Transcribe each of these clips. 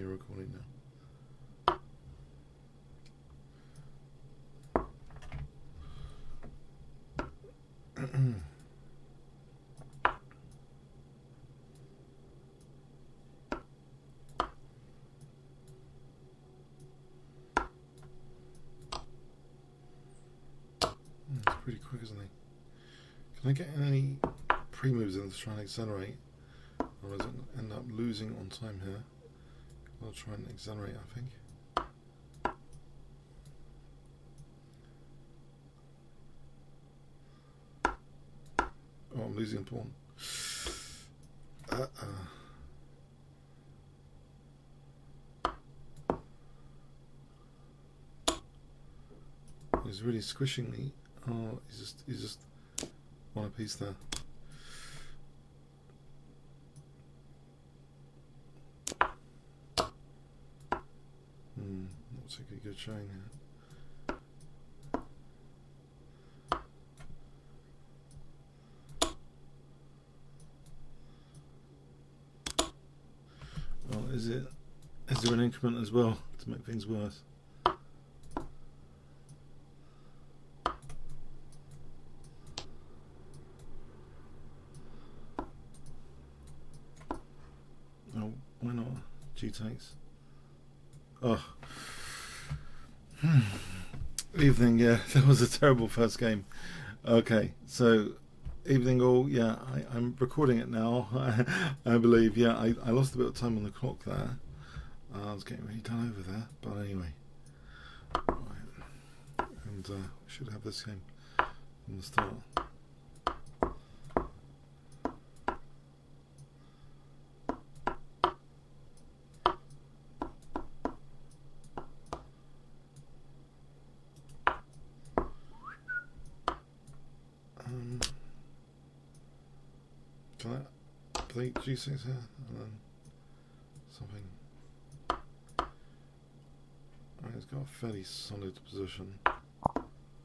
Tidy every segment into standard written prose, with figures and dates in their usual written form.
me recording now. It's pretty quick, isn't it? Can I get any pre-moves in to try and accelerate? Or does it end up losing on time here? I'll try and accelerate, I think. Oh, I'm losing a pawn. He's really squishing me. Oh, he's just one a piece there. Looks like a good showing here. Well, is there an increment as well to make things worse? Oh, why not? G takes. Oh. Evening, yeah, that was a terrible first game. Okay, so evening all, yeah, I'm recording it now. I believe, yeah, I lost a bit of time on the clock there. I was getting really done over there, but anyway. Right. And we should have this game from the start. Can I play G6 here and then something? He's got a fairly solid position.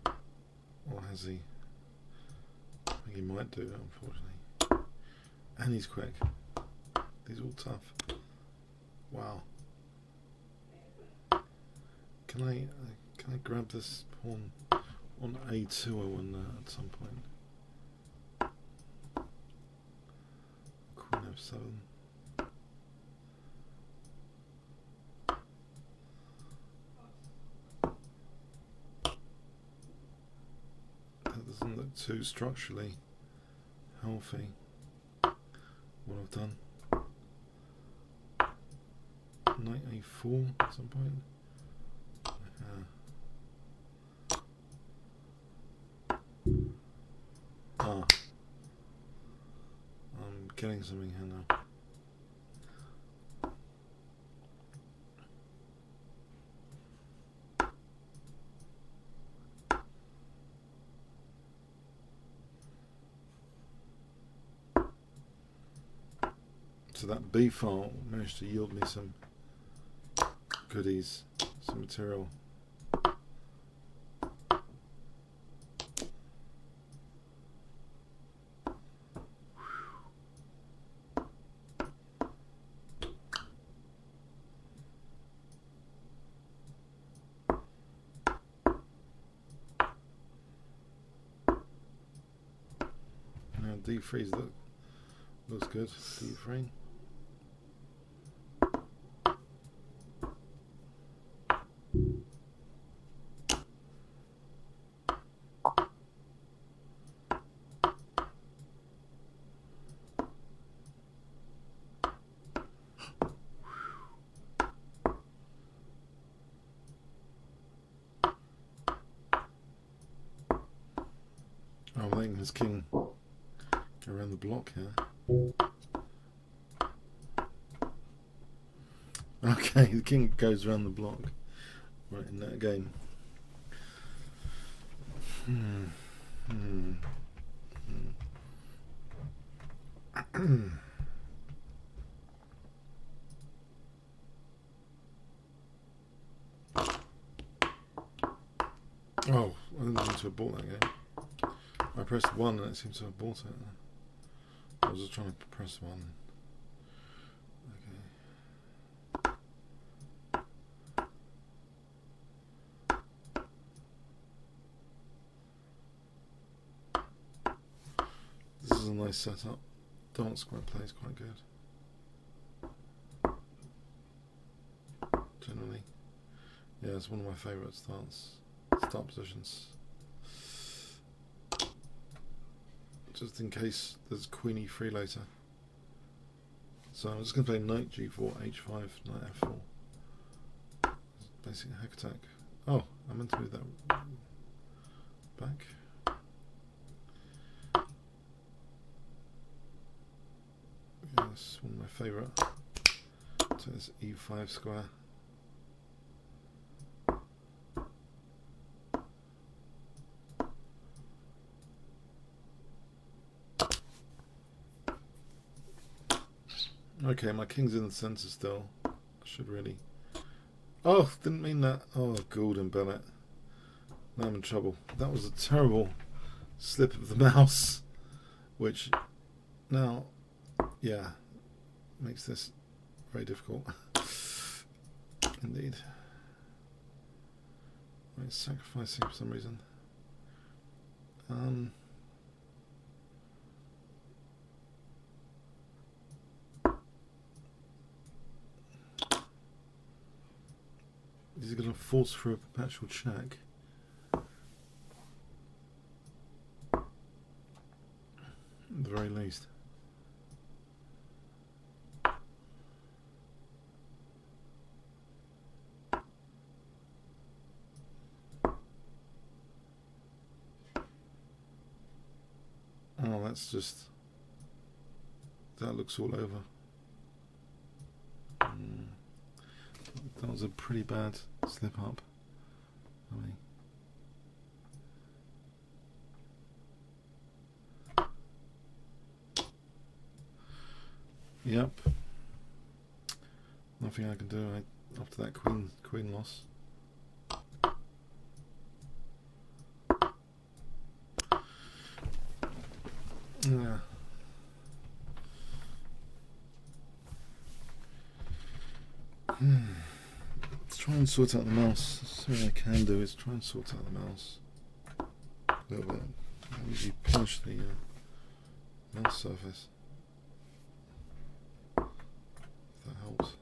Or has he? I think he might do, unfortunately. And he's quick. These are all tough. Wow. Can I grab this pawn on A2? I wonder at some point. Queen F7. That doesn't look too structurally healthy. What I've done. Knight A4 at some point. I'm getting something here now. So that B file managed to yield me some goodies, some material. Now D3's looks good. D3. I'm letting this king go around the block here. Okay, the king goes around the block. Right, in that game. Oh, I didn't seem to have bought that game. I pressed 1 and it seems to have bought it. I was just trying to press 1. Okay. is a nice setup. Dark square play is quite good. Generally. Yeah, it's one of my favourite start positions. Just in case there's queen e3 later. So I'm just going to play knight g4, h5, knight f4. Basic hack attack. Oh, I meant to move that back. Yes, one of my favourite. So this e5 square. Okay, my king's in the centre still. I should really... Oh, didn't mean that. Oh, Gordon Bennett. Now I'm in trouble. That was a terrible slip of the mouse. Which now, yeah, makes this very difficult. Indeed. Right, sacrificing for some reason. Is he going to force through a perpetual check? At the very least. Oh, that's just... That looks all over. That was a pretty bad slip up. I mean, yep. Nothing I can do after that queen loss. Yeah. Let's try and sort out the mouse. Something I can do is try and sort out the mouse a little bit. I usually polish the mouse surface. If that helps.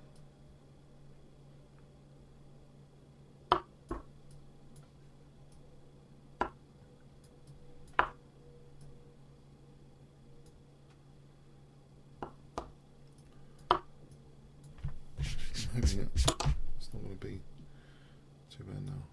I'm hoping it's not going to be too bad now.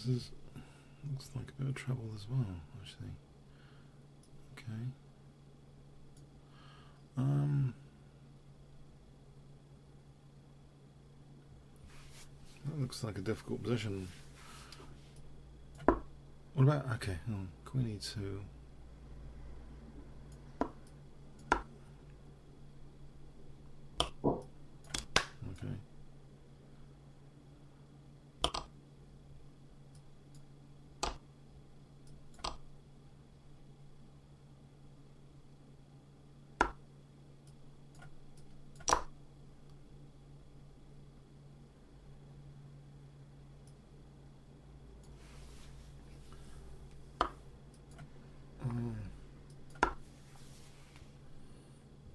This looks like a bit of trouble as well, actually. Okay. That looks like a difficult position. What about, okay, queen e2. Okay.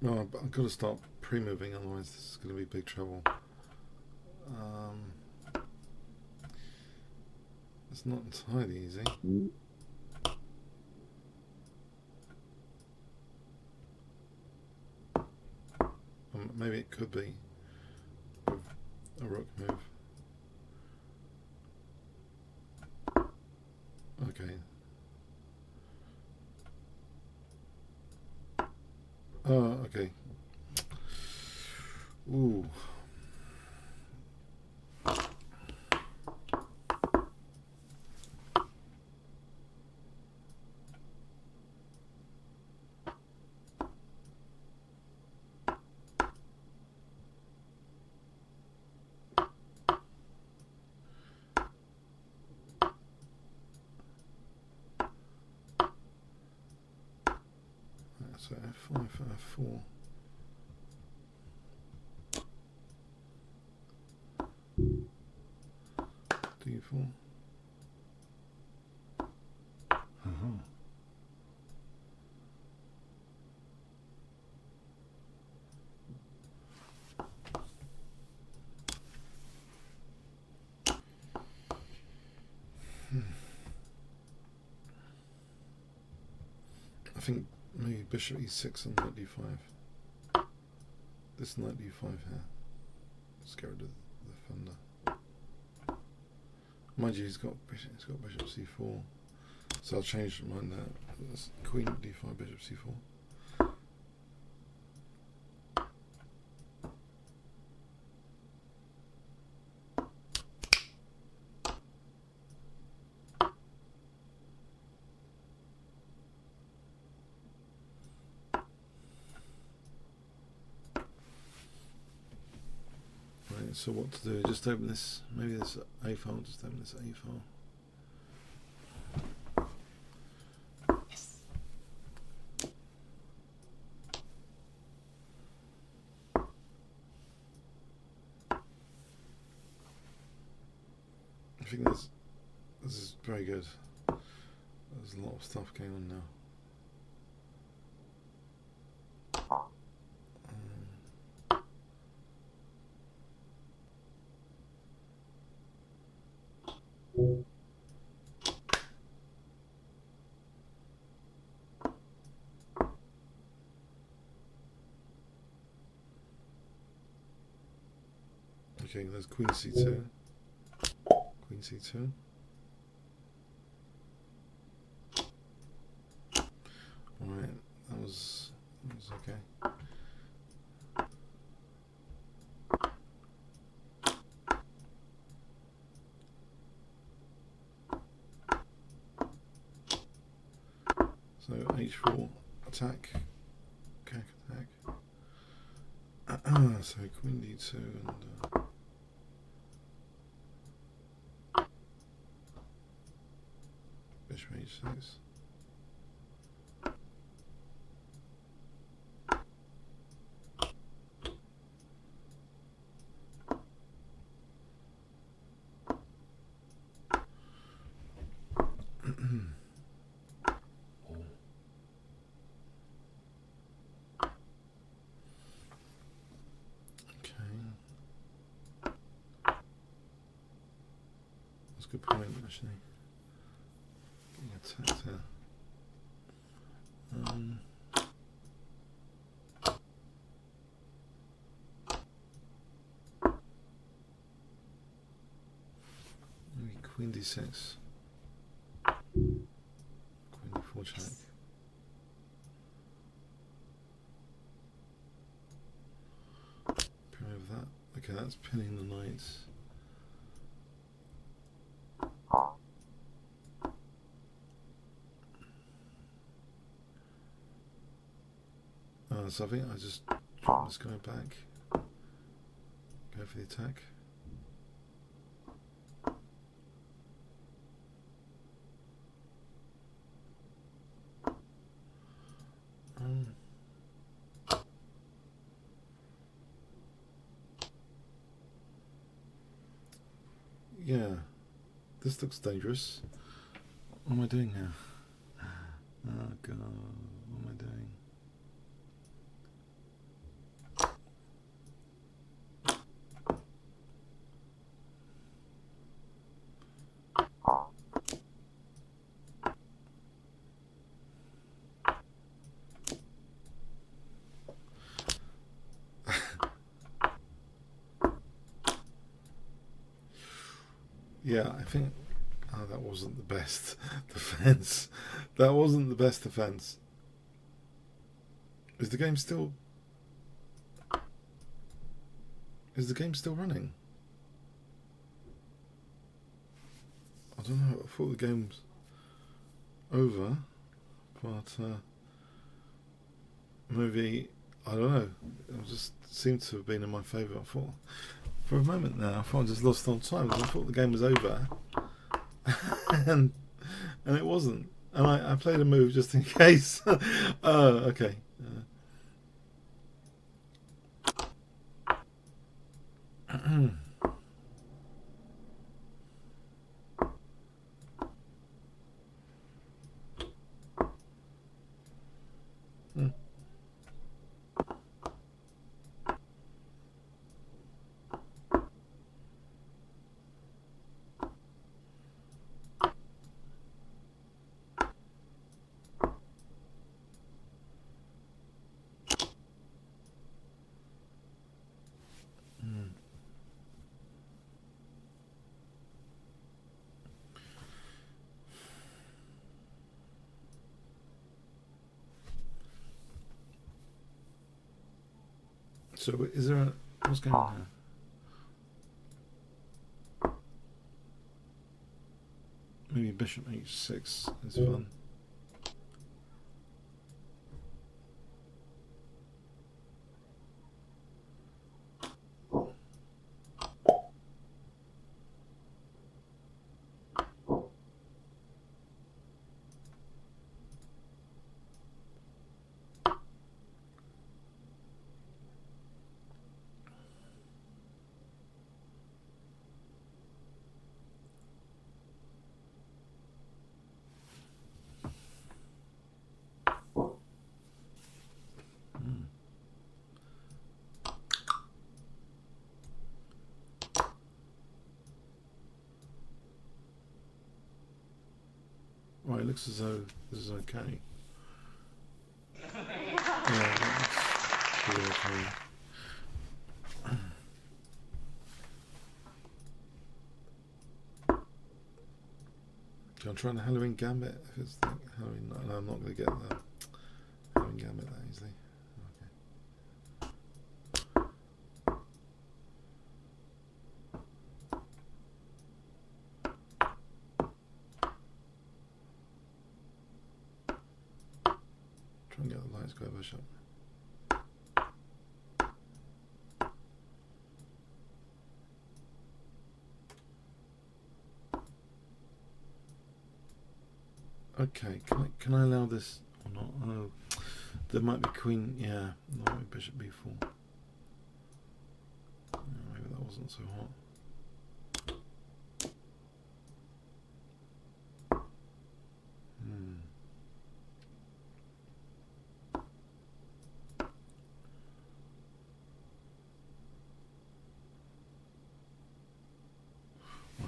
No, I've got to start pre-moving, otherwise this is going to be big trouble. It's not entirely easy. Maybe it could be a rook move. Okay. Oh, okay. Ooh. So f5 for f4. d4. I think maybe bishop e6 and knight d5. This knight d5 here. Let's get rid of the defender. Mind you, he's got bishop c4. So I'll change mine there. That's queen d5, bishop c4. So what to do? Just open this, maybe this A file, just open this A file. I think this is very good. There's a lot of stuff going on now. Okay, there's queen c2. Queen c2. Alright, that was okay. So h4 attack, cack attack. So queen d2 and bishop h6. Good point, actually. Getting attacked here. Maybe queen d6. Queen d4 check. Pin over that. Okay, that's pinning the knights. So I think I just drop this guy back, go for the attack. Yeah, this looks dangerous. What am I doing here? Oh God, what am I doing? Yeah, I think that wasn't the best defense. That wasn't the best defense. Is the game still running? I don't know. I thought the game's over, but maybe I don't know. It just seemed to have been in my favour. I thought. For a moment there, I thought I just lost on time. I thought the game was over, and it wasn't. And I played a move just in case. Oh, okay. So is there a what's going on here? Maybe bishop h6 is fun. Right, it looks as though this is okay. Yeah, that's pretty okay. Okay, I'm trying the Halloween Gambit. If it's the Halloween, no, I'm not going to get the Halloween Gambit that easily. Try and get the light square bishop. Okay, can I allow this or not? Oh, there might be queen. Yeah, there might be bishop b4. Yeah, maybe that wasn't so hot.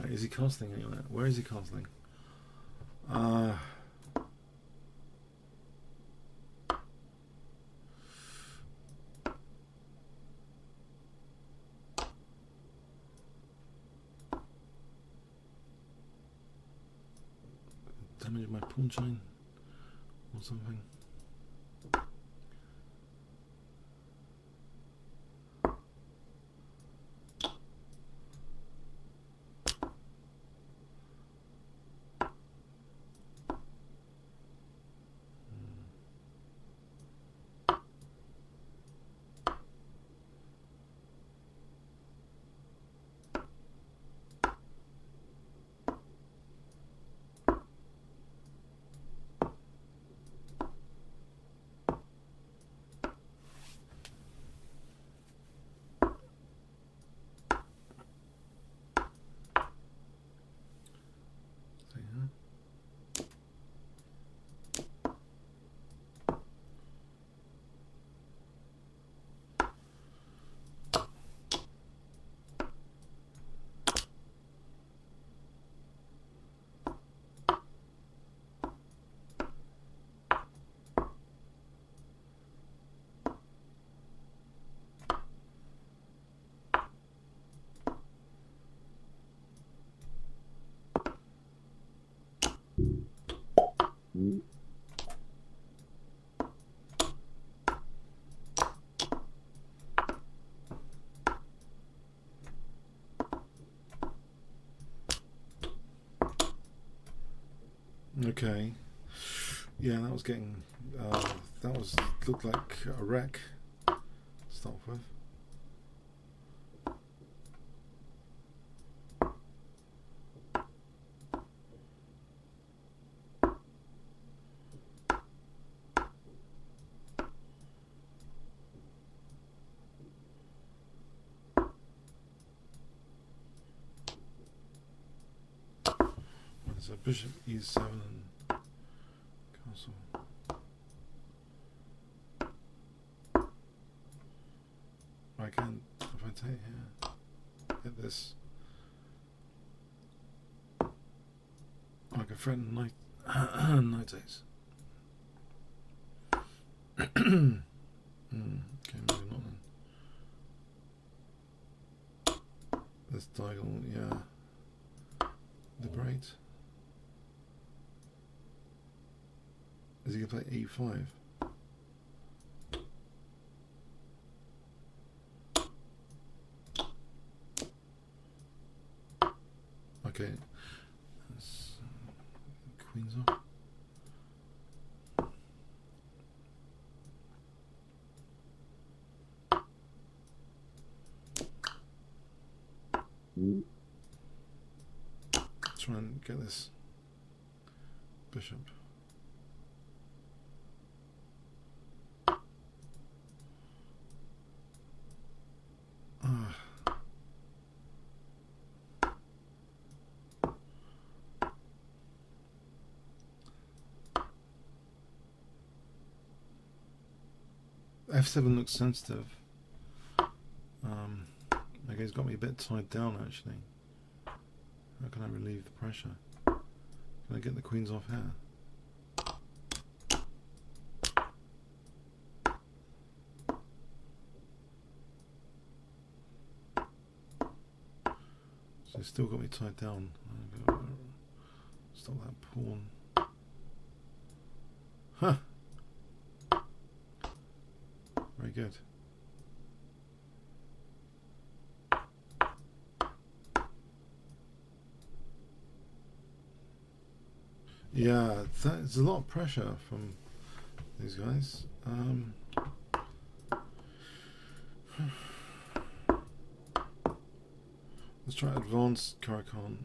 Right, is he castling anywhere? Where is he castling? Damage my pawn chain or something. Okay. Yeah, that was getting. That was looked like a wreck to start with. So bishop e7 and castle. I can, if I take here, get this. I can threaten knight, knight ace. Okay, maybe not then. This diagonal, yeah. Liberate. Is he going to play e5? Okay. Let's, queen's off. Try and get this bishop. F7 looks sensitive. Okay, he's got me a bit tied down actually. How can I relieve the pressure? Can I get the queens off here? So he's still got me tied down. Stop that pawn. Huh. Very good. Yeah, there's a lot of pressure from these guys. Let's try advanced Caro-Kann.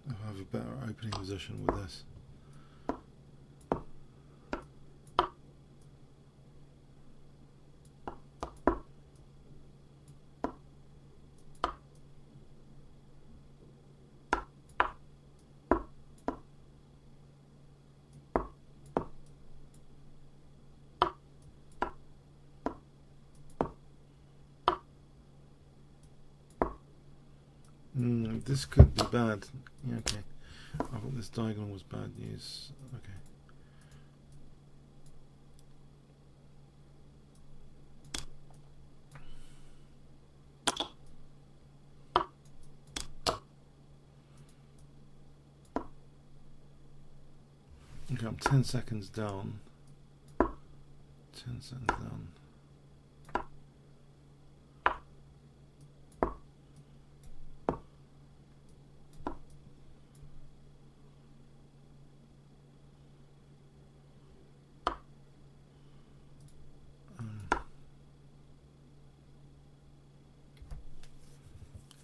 I have a better opening position with this. This could be bad. Yeah, okay. I thought this diagonal was bad news. Okay. Okay, I'm 10 seconds down. 10 seconds down.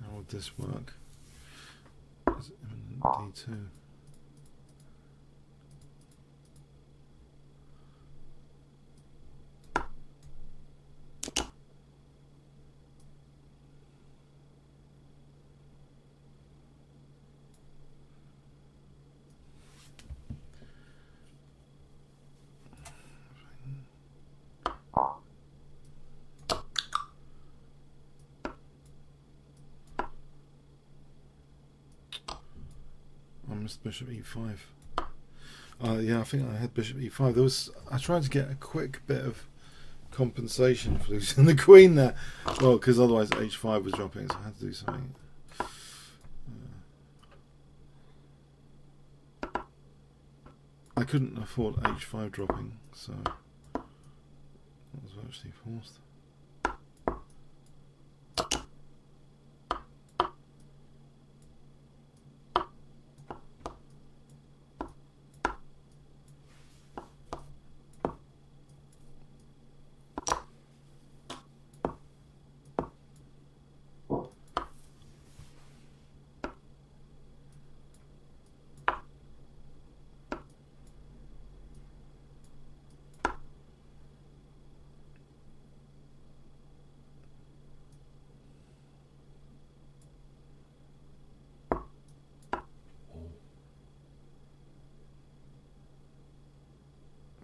How would this work? Is it imminent D2? I missed bishop e5. Yeah, I think I had bishop e5. I tried to get a quick bit of compensation for losing the queen there. Well, because otherwise h5 was dropping, so I had to do something. I couldn't afford h5 dropping, so that was virtually forced.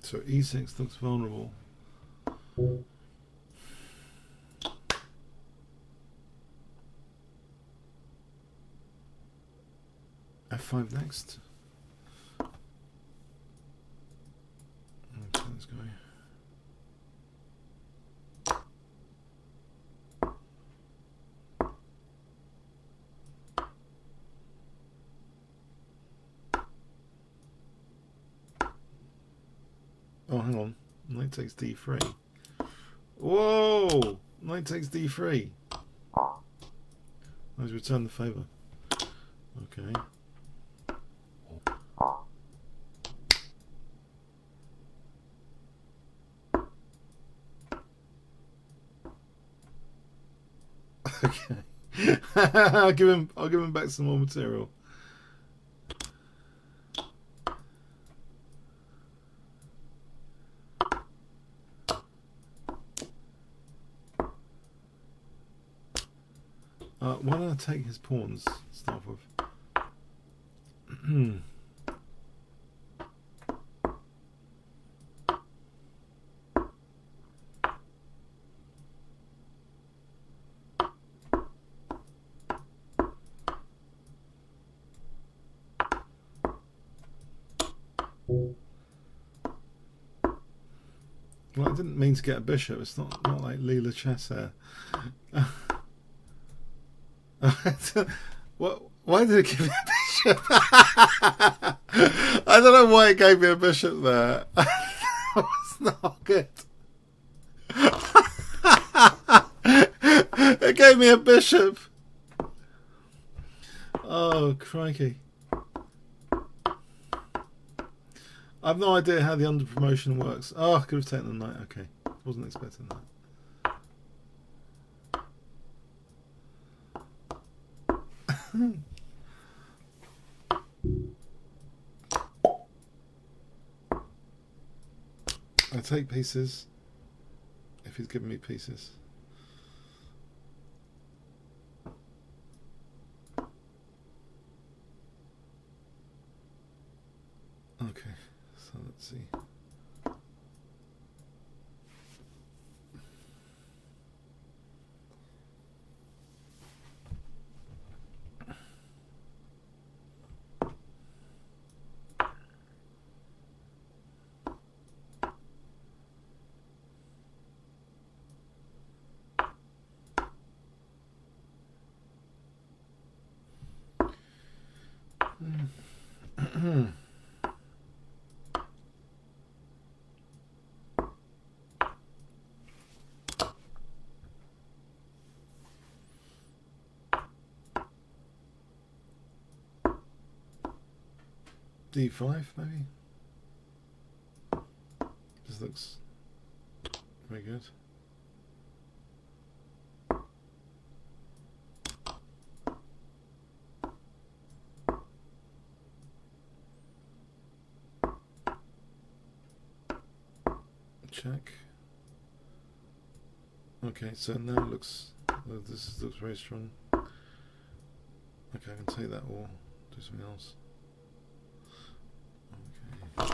So e6 looks vulnerable. f5 next. Okay, let's go. Oh, hang on. Knight takes d3. Whoa! Knight takes d3. Let's return the favour. Okay. Okay. I'll give him back some more material. Why don't I take his pawns to start with? Well, I didn't mean to get a bishop. It's not like Leela chess here. What? Why did it give me a bishop? I don't know why it gave me a bishop there. That was not good. It gave me a bishop. Oh, crikey. I have no idea how the under promotion works. Oh, I could have taken the knight. Okay. Wasn't expecting that. I take pieces if he's giving me pieces. Okay, so let's see. D5 maybe. This looks very good. Check. Okay, so now it looks. This looks very strong. Okay, I can take that or do something else. Okay.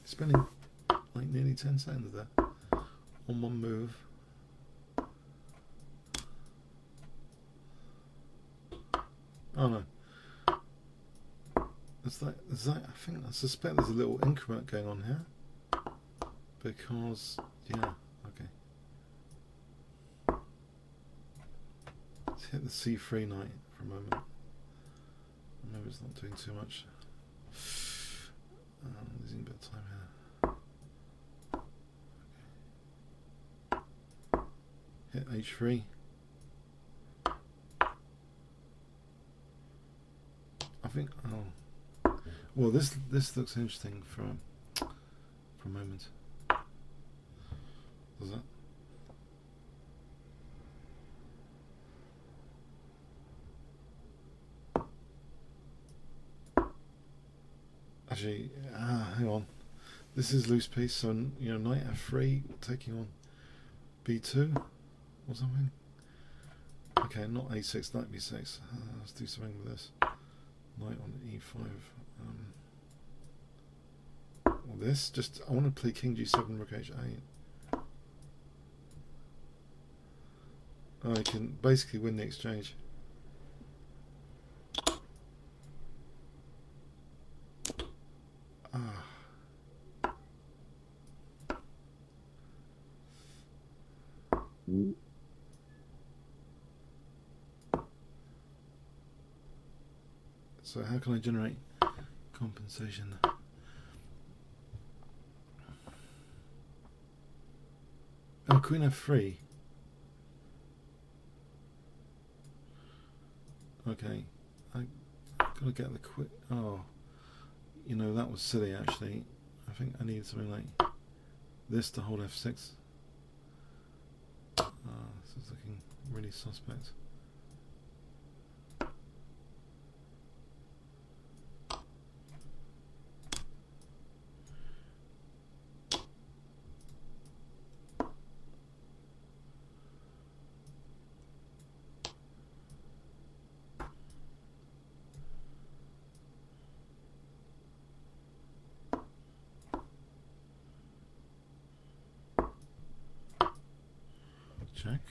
Spending like nearly 10 seconds there on one move. Oh no. I suspect there's a little increment going on here. Because, yeah, okay. Let's hit the C3 knight for a moment. Maybe it's not doing too much. Losing a bit of time here. Hit H3. I think. Oh, well, this looks interesting for a moment. Does that? Actually, hang on. This is loose piece, so knight f3 taking on b2 or something. Okay, not a6, knight b6. Let's do something with this. Knight on e5. Or this. Just I want to play king g7, rook h8. I can basically win the exchange. So how can I generate compensation? Oh, queen f3. Okay, I gotta get the quick. Oh, you know, that was silly actually. I think I need something like this to hold f6. This is looking really suspect. Check.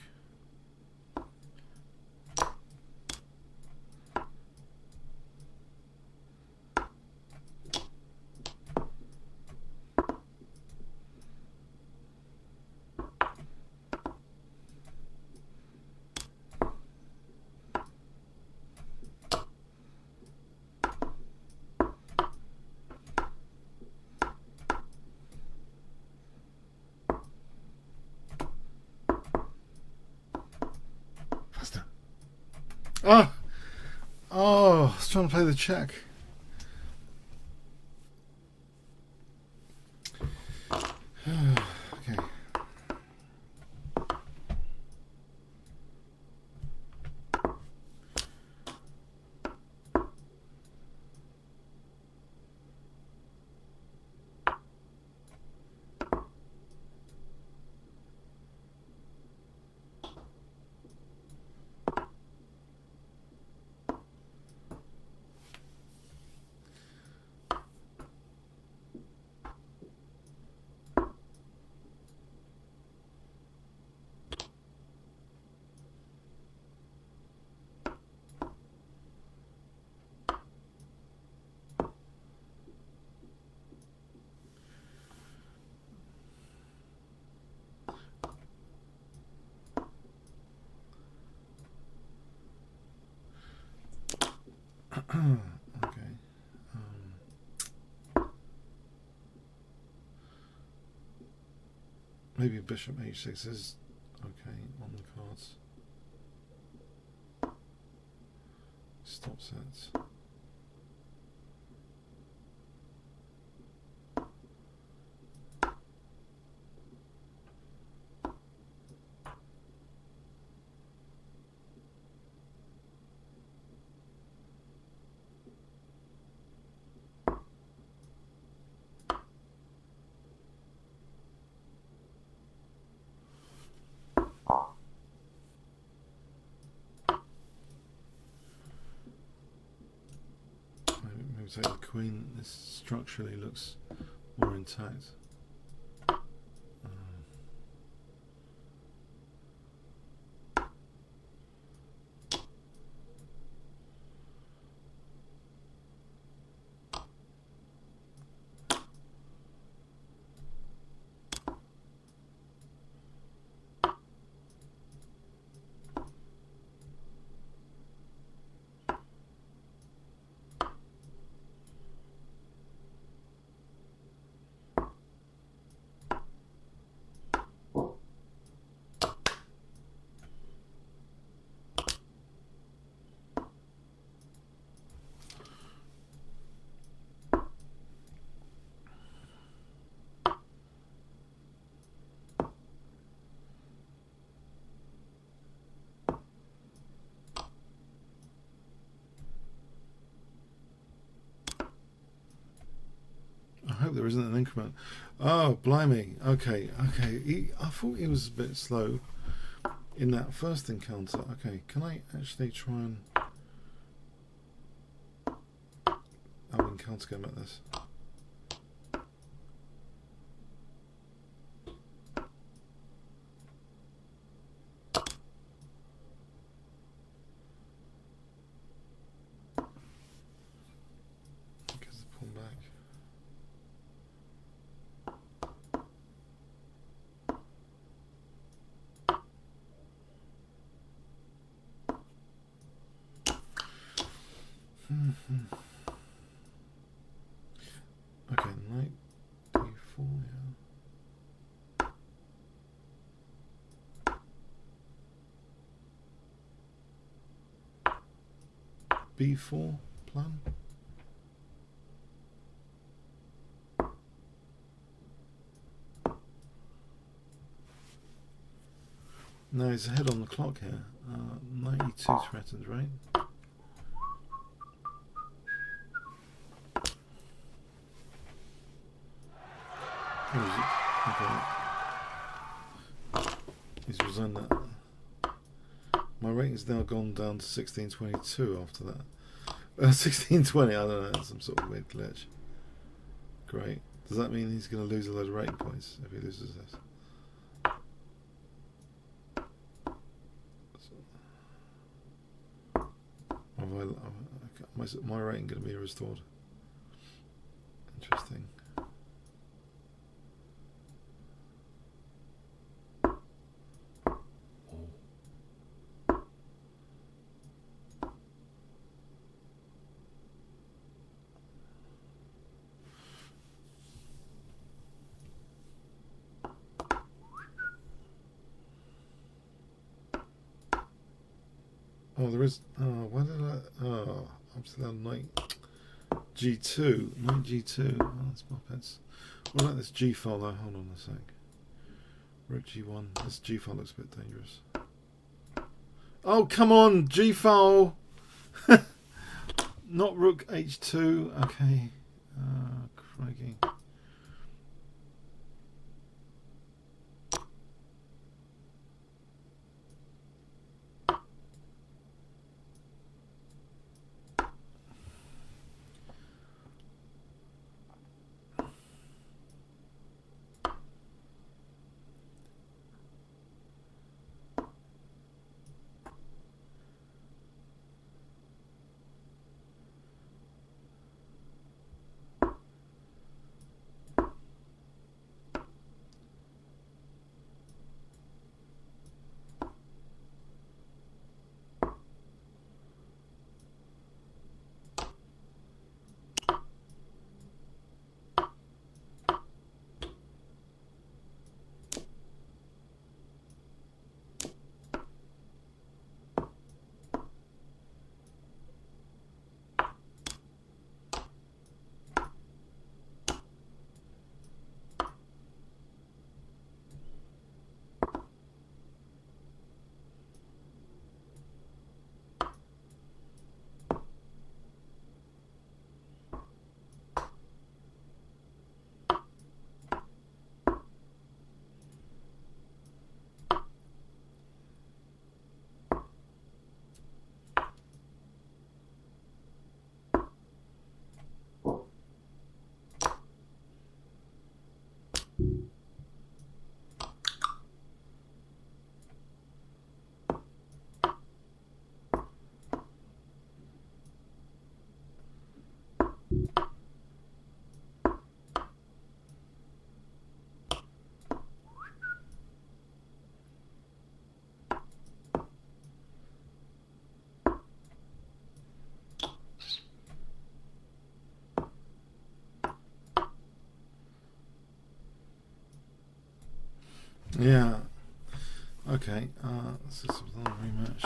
Faster. Oh! Oh, I was trying to play the check. Okay. Okay. Maybe bishop h6 is okay on the cards. Stop sets. Maybe take the queen. This structurally looks more intact. I hope there isn't an increment. Oh, blimey. Okay, okay. I thought he was a bit slow. in that first encounter. Okay, can I actually try and have an encounter game like this? Gets the pawn back. Okay, knight d4, yeah. b4 plan. No, he's ahead on the clock here. 92 threatened, right? Okay. He's resigned that. My rating's now gone down to 1622 after that. 1620, I don't know, some sort of weird glitch. Great. Does that mean he's going to lose a load of rating points if he loses this? My rating going to be restored? Interesting. Oh, there is. Oh, why did I? Oh, I'm still on knight G2. Knight G2. Oh, that's muppets. What about this G file though? Hold on a sec. Rook G1. This G file looks a bit dangerous. Oh, come on, G file. Not Rook H2. Okay. Crikey. Yeah. Okay. This is another rematch.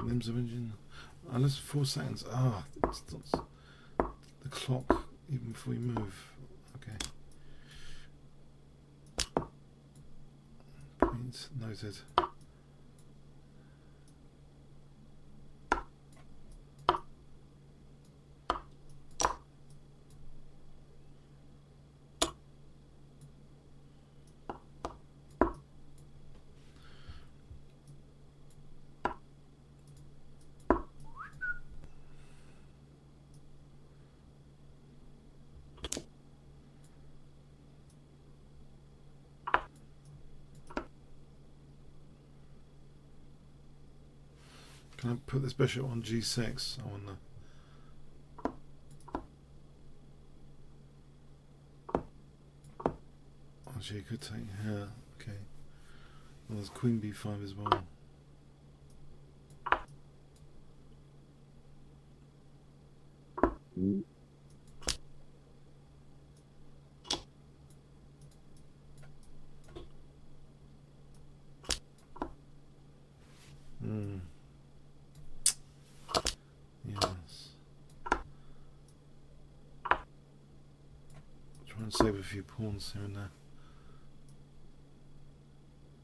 Limbs of engine. Unless 4 seconds. It stops the clock even before we move. Okay. Points noted. Can I put this bishop on g6? I wonder. Actually, you could take here. Okay. Well, there's queen b5 as well. Yes. Try and save a few pawns here and there.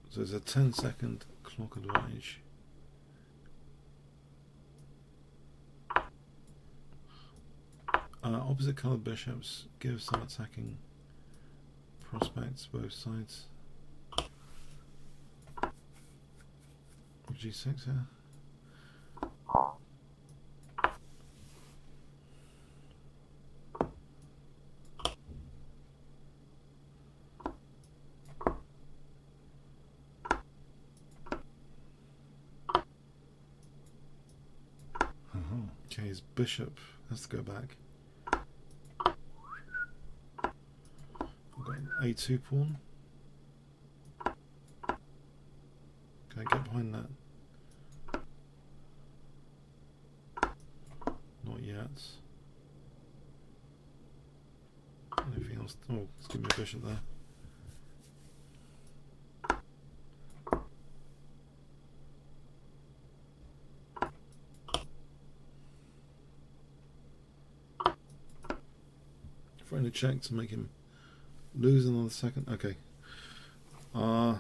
So there's a 10-second clock advantage. Opposite coloured bishops give some attacking prospects both sides. G6 here. Okay, his bishop has to go back. I've got an A2 pawn. Can I get behind that? Not yet. Anything else? Oh, let's give me a bishop there. Trying to check to make him lose another second. Okay. Right.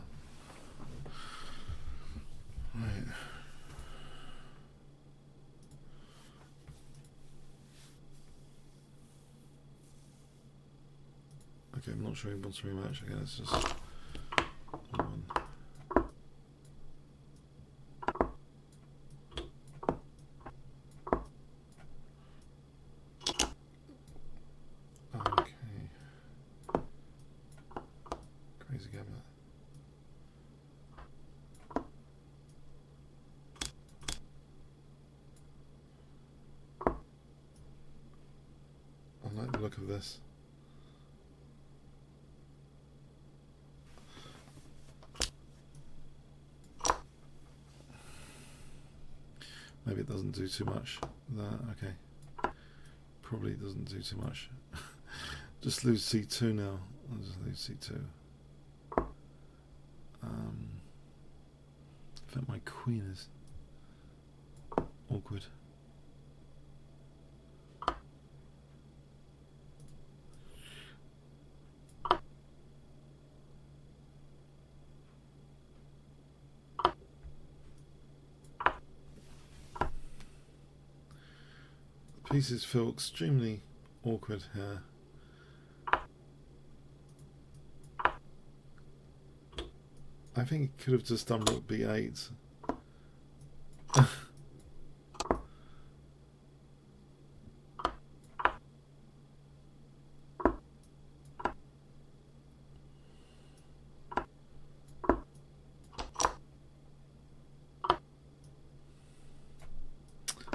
Okay, I'm not sure he wants to rematch. Okay, let's just one. Crazy game that. I like the look of this. Maybe it doesn't do too much. Okay. Probably doesn't do too much. Just lose c2 now. I'll just lose c2. In fact, my queen is awkward. The pieces feel extremely awkward here. I think he could have just done rook b8.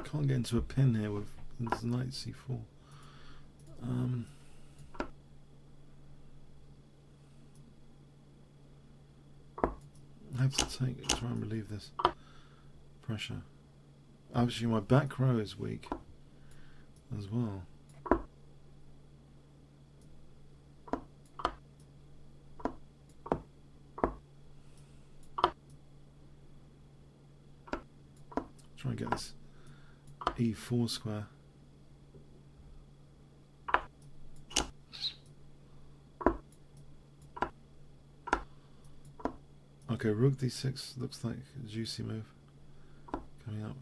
Can't get into a pin here with knight c4. I have to try and relieve this pressure. Obviously my back row is weak as well. Try and get this e4 square. Okay, rook d6 looks like a juicy move coming up.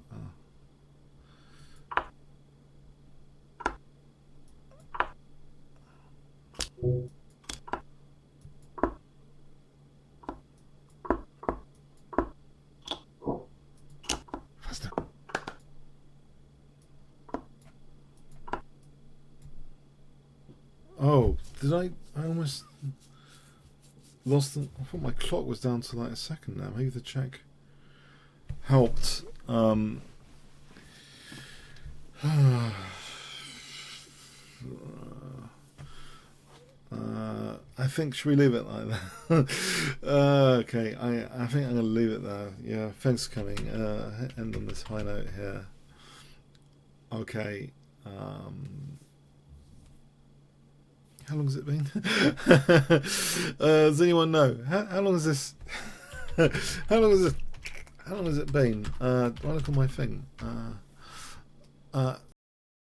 Faster. Oh, did I almost lost them. I thought my clock was down to like a second now. Maybe the check helped. I think, should we leave it like that? Okay, I think I'm going to leave it there. Yeah, thanks for coming. End on this high note here. Okay. How long has it been? Does anyone know? How long is this? How long is it? How long has it been? Do I look on my thing?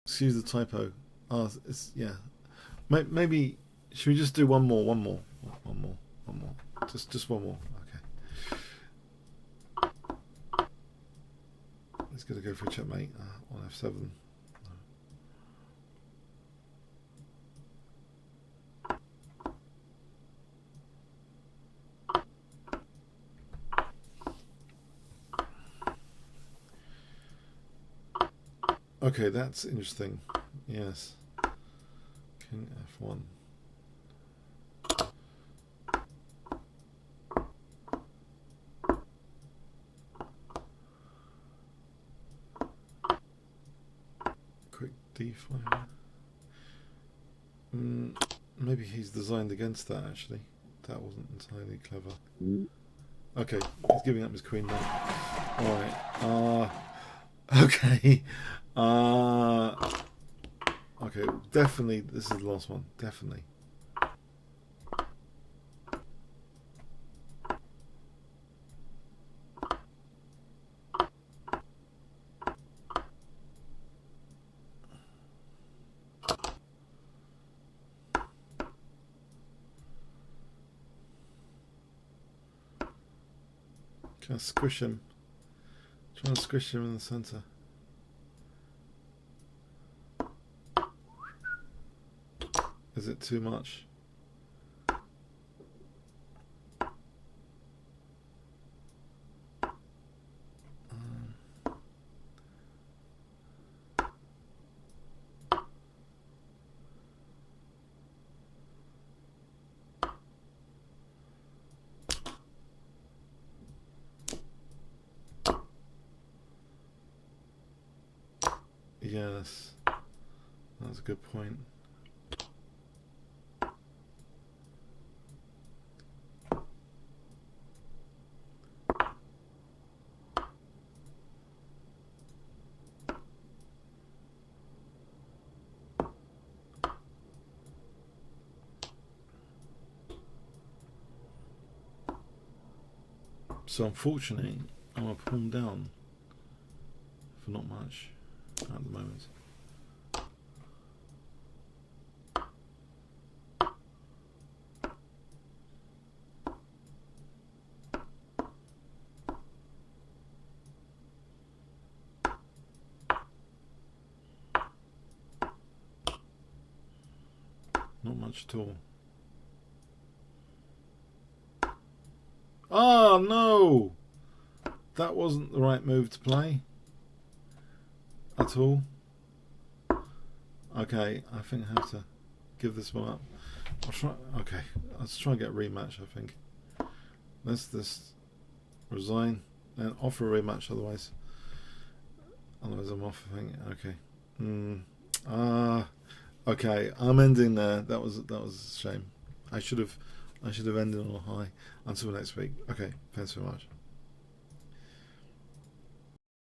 Excuse the typo. It's yeah. Maybe should we just do one more? One more. Just one more. Okay. Let's go for a checkmate on F7. Okay, that's interesting. Yes. King F1. Quick D5. Maybe he's designed against that, actually. That wasn't entirely clever. Okay, he's giving up his queen now. Alright. Okay. Okay, definitely this is the last one. Definitely. Trying to squish him. Trying to squish him in the center. Is it too much? Yes, that's a good point. So unfortunately, I'm a pawn down for not much at the moment. Not much at all. Oh no! That wasn't the right move to play at all. Okay, I think I have to give this one up. I'll try. Okay, let's try and get a rematch. I think. Let's just resign and offer a rematch. Otherwise I'm off. I think. Okay. Okay. I'm ending there. That was a shame. I should have ended on a high. Until next week. Okay. Thanks very much.